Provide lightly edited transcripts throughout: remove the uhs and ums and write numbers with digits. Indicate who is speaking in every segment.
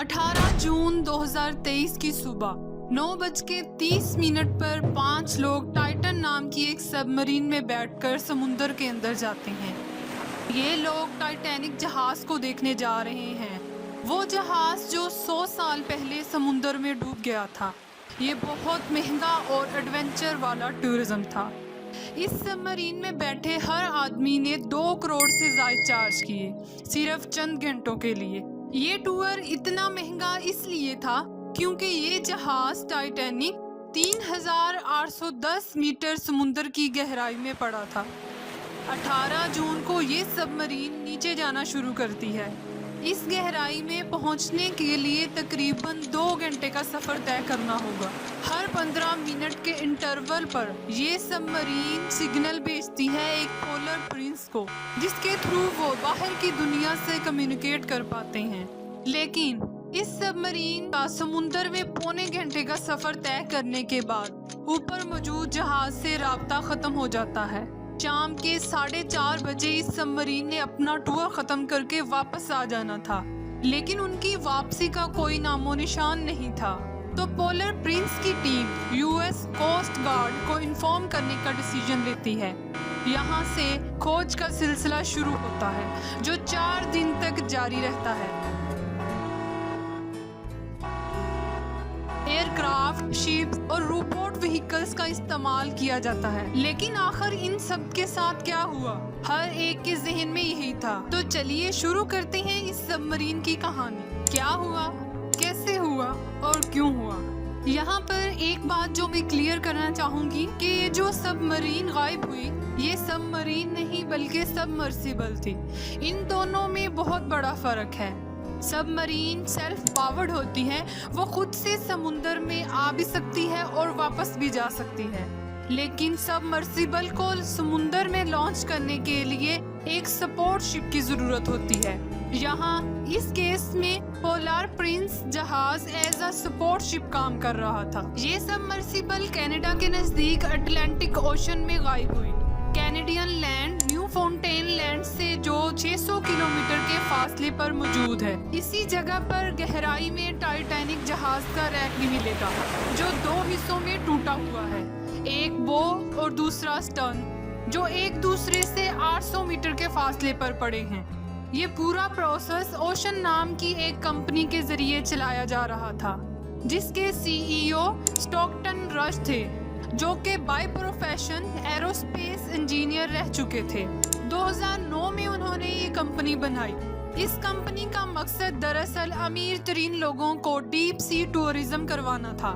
Speaker 1: 18 जून 2023 की सुबह 9:30 पर 5 लोग टाइटन नाम की एक सबमरीन में बैठकर समुंदर के अंदर जाते हैं। ये लोग टाइटैनिक जहाज को देखने जा रहे हैं, वो जहाज जो 100 साल पहले समुंदर में डूब गया था। ये बहुत महंगा और एडवेंचर वाला टूरिज्म था। इस सबमरीन में बैठे हर आदमी ने 2 करोड़ से ज़्यादा चार्ज किए सिर्फ चंद घंटों के लिए। ये टूर इतना महंगा इसलिए था क्योंकि ये जहाज टाइटैनिक 3810 मीटर समुंदर की गहराई में पड़ा था। 18 जून को ये सबमरीन नीचे जाना शुरू करती है। इस गहराई में पहुंचने के लिए तकरीबन 2 घंटे का सफ़र तय करना होगा। हर 15 मिनट के इंटरवल पर ये सबमरीन सिग्नल भेजती है एक पोलर प्रिंस को, जिसके थ्रू वो बाहर की दुनिया से कम्युनिकेट कर पाते हैं। लेकिन इस सबमरीन का समुंदर में पौने घंटे का सफ़र तय करने के बाद ऊपर मौजूद जहाज से राब्ता ख़त्म हो जाता है। शाम के 4:30 बजे इस सबमरीन ने अपना टूर ख़त्म करके वापस आ जाना था, लेकिन उनकी वापसी का कोई नामो निशान नहीं था। तो पोलर प्रिंस की टीम यूएस कोस्ट गार्ड को इन्फॉर्म करने का डिसीजन लेती है। यहाँ से खोज का सिलसिला शुरू होता है जो 4 दिन तक जारी रहता है। एयरक्राफ्ट, शिप्स और रोबोट व्हीकल्स का इस्तेमाल किया जाता है, लेकिन आखिर इन सब के साथ क्या हुआ, हर एक के जहन में यही था। तो चलिए शुरू करते हैं इस सबमरीन की कहानी। क्या हुआ, कैसे हुआ और क्यों हुआ। यहाँ पर एक बात जो मैं क्लियर करना चाहूँगी कि ये जो सबमरीन गायब हुई, ये सबमरीन नहीं बल्कि सबमर्सिबल थी। इन दोनों में बहुत बड़ा फ़र्क है। सबमरीन सेल्फ पावर्ड होती है, वो खुद से समुंदर में आ भी सकती है और वापस भी जा सकती है। लेकिन सबमर्सिबल को समुंदर में लॉन्च करने के लिए एक सपोर्ट शिप की ज़रूरत होती है। यहाँ इस केस में पोलर प्रिंस जहाज एज अ सपोर्ट शिप काम कर रहा था। ये सबमर्सिबल कनाडा के नज़दीक अटलांटिक ओशन में गायब हुई। Canadian land new fountain land से जो 600 किलोमीटर के फासले पर मौजूद है। इसी जगह पर गहराई में टाइटैनिक जहाज का रैक भी मिलेगा जो 2 हिस्सों में टूटा हुआ है, एक बो और दूसरा स्टर्न, जो एक दूसरे से 800 मीटर के फासले पर पड़े हैं। ये पूरा प्रोसेस ओशन नाम की एक कंपनी के जरिए चलाया जा रहा था, जिसके सीईओ स्टॉकटन रश थे, जो कि बाय प्रोफेशन एरोस्पेस इंजीनियर रह चुके थे। 2009 में उन्होंने ये कंपनी बनाई। इस कंपनी का मकसद दरअसल अमीर तरीन लोगों को डीप सी टूरिज्म करवाना था।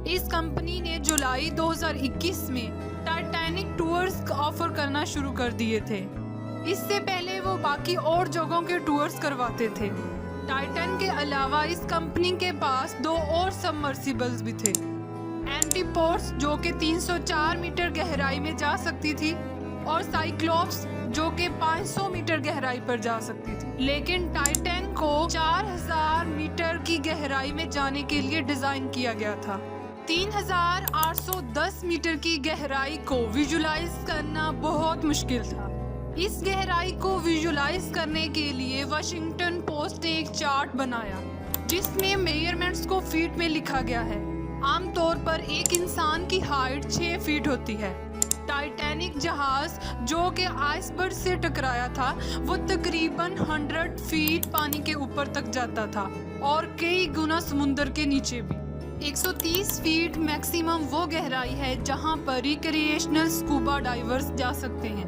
Speaker 1: इस कंपनी ने जुलाई 2021 में टाइटैनिक टूर्स ऑफर करना शुरू कर दिए थे। इससे पहले वो बाकी और जगहों के टूर्स करवाते थे। टाइटन के अलावा इस कंपनी के पास 2 और सबमर्सिबल्स भी थे, एंटीपोर्स जो कि 304 मीटर गहराई में जा सकती थी और साइक्लोप्स जो कि 500 मीटर गहराई पर जा सकती थी। लेकिन टाइटन को 4000 मीटर की गहराई में जाने के लिए डिज़ाइन किया गया था। 3810 मीटर की गहराई को विजुलाइज करना बहुत मुश्किल था। इस गहराई को विजुलाइज करने के लिए वाशिंगटन पोस्ट ने एक चार्ट बनाया जिसमें मेजरमेंट्स को फीट में लिखा गया है। आमतौर पर एक इंसान की हाइट 6 फीट होती है। टाइटैनिक जहाज जो कि आइसबर्ग से टकराया था, वो तकरीबन 100 फीट पानी के ऊपर तक जाता था और कई गुना समुंदर के नीचे भी। 130 फीट मैक्सिमम वो गहराई है जहां पर रिक्रिएशनल स्कूबा डाइवर्स जा सकते हैं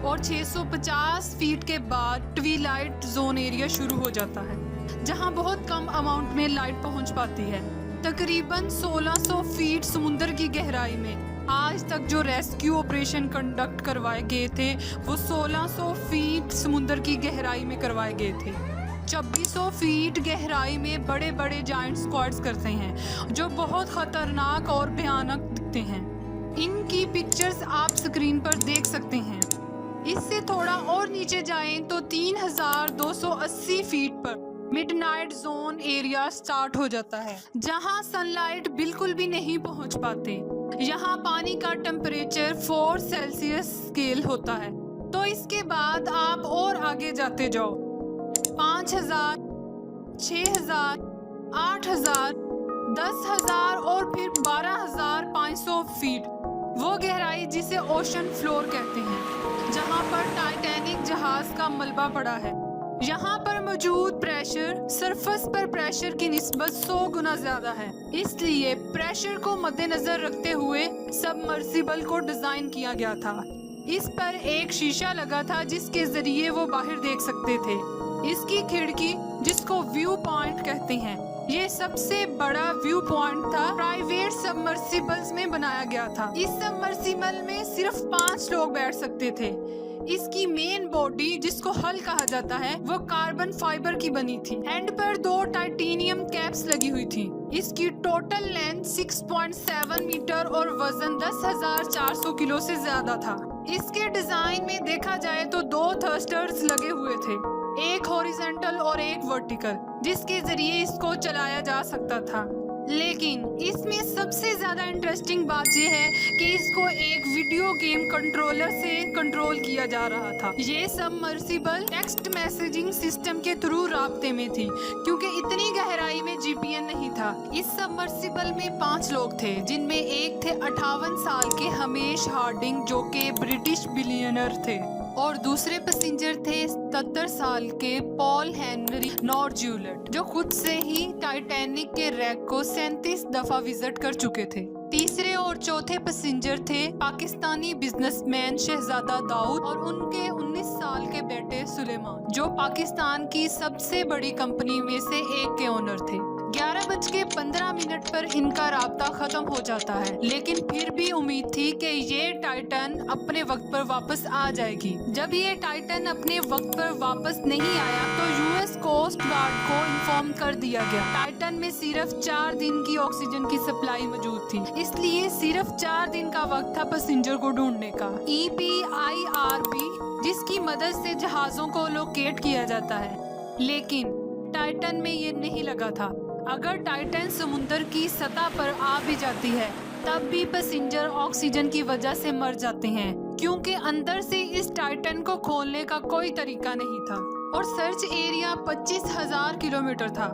Speaker 1: और 650 फीट के बाद ट्विलाइट जोन एरिया शुरू हो जाता है, जहां बहुत कम अमाउंट में लाइट पहुंच पाती है। तकरीबन 1600 फीट समुंदर की गहराई में आज तक जो रेस्क्यू ऑपरेशन कंडक्ट करवाए गए थे, वो 1600 फीट समुंदर की गहराई में करवाए गए थे। 2600 फीट गहराई में बड़े बड़े जायंट स्क्वाड्स करते हैं जो बहुत खतरनाक और भयानक दिखते हैं। इनकी पिक्चर्स आप स्क्रीन पर देख सकते हैं। इससे थोड़ा और नीचे जाएं तो 3280 फीट पर मिडनाइट जोन एरिया स्टार्ट हो जाता है, जहां सनलाइट बिल्कुल भी नहीं पहुंच पाते। यहाँ पानी का टेम्परेचर 4 सेल्सियस स्केल होता है। तो इसके बाद आप और आगे जाते जाओ, 5000, 6000, 8,000, 10,000 और फिर 12,500 फीट वो गहराई जिसे ओशन फ्लोर कहते हैं, जहां पर टाइटैनिक जहाज का मलबा पड़ा है। यहाँ पर मौजूद प्रेशर सरफेस पर प्रेशर की निस्बत 100 गुना ज्यादा है। इसलिए प्रेशर को मद्देनजर रखते हुए सबमर्सिबल को डिजाइन किया गया था। इस पर एक शीशा लगा था जिसके जरिए वो बाहर देख सकते थे। इसकी खिड़की, जिसको व्यू पॉइंट कहते हैं, ये सबसे बड़ा व्यू पॉइंट था। प्राइवेट सबमर्सिबल्स में बनाया गया था। इस सबमर्सिबल में सिर्फ 5 लोग बैठ सकते थे। इसकी मेन बॉडी, जिसको हल कहा जाता है, वो कार्बन फाइबर की बनी थी। एंड पर 2 टाइटेनियम कैप्स लगी हुई थी। इसकी टोटल लेंथ 6.7 मीटर और वजन 10,400 किलो से ज्यादा था। इसके डिजाइन में देखा जाए तो 2 थ्रस्टर्स लगे हुए थे, एक हॉरिजॉन्टल और एक वर्टिकल, जिसके जरिए इसको चलाया जा सकता था। लेकिन इसमें सबसे ज्यादा इंटरेस्टिंग बात यह है कि इसको एक वीडियो गेम कंट्रोलर से कंट्रोल किया जा रहा था। ये सबमर्सिबल टेक्स्ट मैसेजिंग सिस्टम के थ्रू राब्ते में थी, क्योंकि इतनी गहराई में जीपीएन नहीं था। इस सबमर्सिबल में 5 लोग थे, जिनमें एक थे 58 साल के हमेश हार्डिंग, जो के ब्रिटिश बिलियनर थे, और दूसरे पैसेंजर थे 77 साल के पॉल हेनरी नॉर्जूलेट, जो खुद से ही टाइटैनिक के रैक को 37 दफा विजिट कर चुके थे। तीसरे और चौथे पैसेंजर थे पाकिस्तानी बिजनेसमैन शहजादा दाऊद और उनके 19 साल के बेटे सुलेमान, जो पाकिस्तान की सबसे बड़ी कंपनी में से एक के ओनर थे। 11:15 पर इनका राब्ता खत्म हो जाता है, लेकिन फिर भी उम्मीद थी कि ये टाइटन अपने वक्त पर वापस आ जाएगी। जब ये टाइटन अपने वक्त पर वापस नहीं आया तो यूएस कोस्ट गार्ड को इन्फॉर्म कर दिया गया। टाइटन में सिर्फ 4 दिन की ऑक्सीजन की सप्लाई मौजूद थी, इसलिए सिर्फ 4 दिन का वक्त था पैसेंजर को ढूंढने का। EPIRB, जिसकी मदद से जहाजों को लोकेट किया जाता है, लेकिन टाइटन में ये नहीं लगा था। अगर टाइटन समुद्र की सतह पर आ भी जाती है, तब भी पैसेंजर ऑक्सीजन की वजह से मर जाते हैं, क्योंकि अंदर से इस टाइटन को खोलने का कोई तरीका नहीं था। और सर्च एरिया 25,000 किलोमीटर था।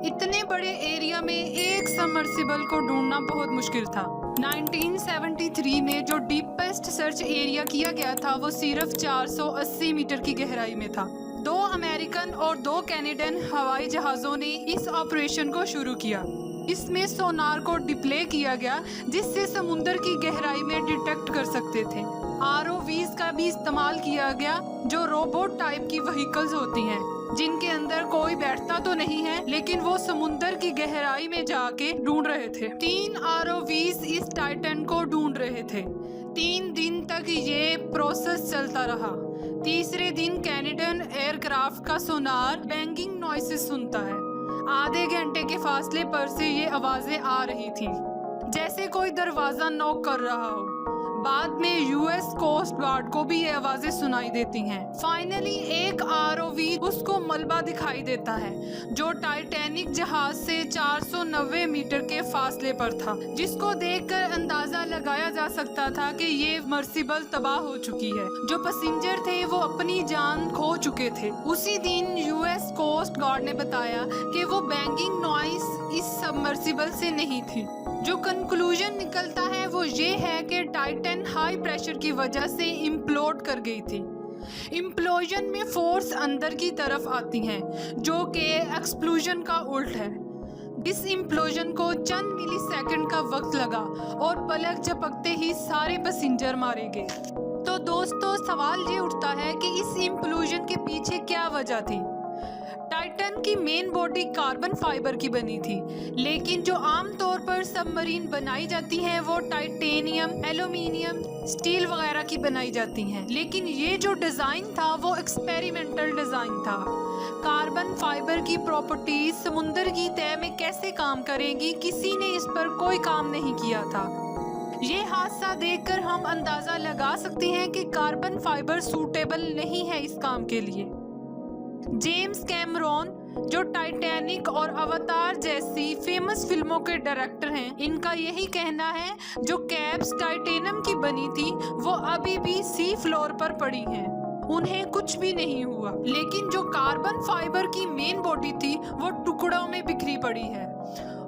Speaker 1: इतने बड़े एरिया में एक सबमर्सिबल को ढूंढना बहुत मुश्किल था। 1973 में जो डीपेस्ट सर्च एरिया किया गया था, वो सिर्फ 480 मीटर की गहराई में था। 2 अमेरिकन और 2 कैनेडियन हवाई जहाज़ों ने इस ऑपरेशन को शुरू किया। इसमें सोनार को डिप्ले किया गया, जिससे समुद्र की गहराई में डिटेक्ट कर सकते थे। ROVs का भी इस्तेमाल किया गया, जो रोबोट टाइप की व्हीकल्स होती हैं, जिनके अंदर कोई बैठता तो नहीं है, लेकिन वो समुद्र की गहराई में जाके ढूंढ रहे थे। 3 ROVs इस टाइटन को ढूंढ रहे थे। 3 दिन तक ये प्रोसेस चलता रहा। तीसरे दिन कैनेडियन एयरक्राफ्ट का सोनार बैंगिंग नॉइसेस सुनता है। आधे घंटे के फासले पर से ये आवाजें आ रही थी, जैसे कोई दरवाजा नॉक कर रहा हो। बाद में यूएस कोस्ट गार्ड को भी ये आवाजें सुनाई देती हैं। फाइनली एक ROV उसको मलबा दिखाई देता है, जो टाइटैनिक जहाज से 490 मीटर के फासले पर था, जिसको देखकर अंदाजा लगाया जा सकता था कि ये मर्सिबल तबाह हो चुकी है। जो पैसेंजर थे वो अपनी जान खो चुके थे। उसी दिन यूएस कोस्ट गार्ड ने बताया कि वो बैंगिंग नॉइस इस सबमर्सिबल से नहीं थी। जो कंक्लूजन निकलता है वो ये है कि टाइटन हाई प्रेशर की वजह से इम्प्लोड कर गई थी। इम्प्लोजन में फोर्स अंदर की तरफ आती हैं, जो कि एक्सप्लोजन का उल्ट है। इस इम्प्लोजन को चंद मिलीसेकंड का वक्त लगा और पलक झपकते ही सारे पैसेंजर मारे गए। तो दोस्तों, सवाल ये उठता है कि इस इम्प्लोजन के पीछे क्या वजह थी। टाइटन की मेन बॉडी कार्बन फाइबर की बनी थी, लेकिन जो आमतौर पर सबमरीन बनाई जाती हैं वो टाइटेनियम, एल्यूमिनियम, स्टील वगैरह की बनाई जाती हैं। लेकिन ये जो डिज़ाइन था वो एक्सपेरिमेंटल डिज़ाइन था। कार्बन फाइबर की प्रॉपर्टीज समुद्र की तह में कैसे काम करेंगी, किसी ने इस पर कोई काम नहीं किया था। ये हादसा देखकर हम अंदाज़ा लगा सकते हैं कि कार्बन फाइबर सूटेबल नहीं है इस काम के लिए। जेम्स कैमरॉन, जो टाइटैनिक और अवतार जैसी फेमस फिल्मों के डायरेक्टर हैं, इनका यही कहना है जो कैप्स टाइटेनियम की बनी थी वो अभी भी सी फ्लोर पर पड़ी हैं उन्हें कुछ भी नहीं हुआ, लेकिन जो कार्बन फाइबर की मेन बॉडी थी वो टुकड़ों में बिखरी पड़ी है।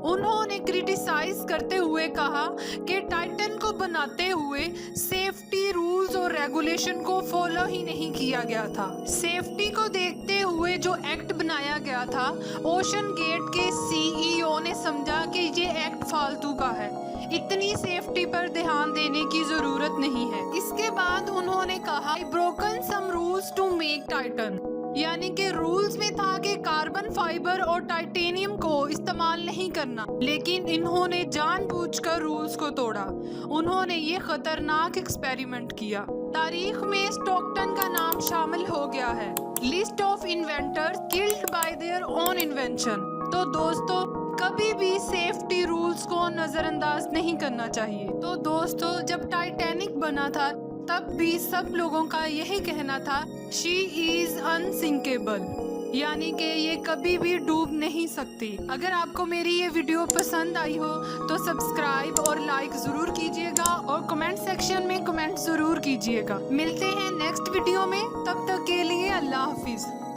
Speaker 1: उन्होंने क्रिटिसाइज करते हुए कहा कि टाइटन को बनाते हुए सेफ्टी रूल्स और रेगुलेशन को फॉलो ही नहीं किया गया था। सेफ्टी को देखते हुए जो एक्ट बनाया गया था, ओशन गेट के सीईओ ने समझा कि ये एक्ट फालतू का है, इतनी सेफ्टी पर ध्यान देने की जरूरत नहीं है। इसके बाद उन्होंने कहा broken some rules to make Titan, यानी कि रूल्स में था कि कार्बन फाइबर और टाइटेनियम को इस्तेमाल नहीं करना, लेकिन इन्होंने जानबूझकर रूल्स को तोड़ा। उन्होंने ये खतरनाक एक्सपेरिमेंट किया। तारीख में स्टॉकटन का नाम शामिल हो गया है list of inventors killed by their own invention. तो दोस्तों, कभी भी सेफ्टी रूल्स को नजरअंदाज नहीं करना चाहिए। तो दोस्तों, जब टाइटैनिक बना था तब भी सब लोगों का यही कहना था शी इज अनसिंकेबल, यानी कि ये कभी भी डूब नहीं सकती। अगर आपको मेरी ये वीडियो पसंद आई हो तो सब्सक्राइब और लाइक ज़रूर कीजिएगा और कमेंट सेक्शन में कमेंट ज़रूर कीजिएगा। मिलते हैं नेक्स्ट वीडियो में, तब तक के लिए अल्लाह हाफिज़।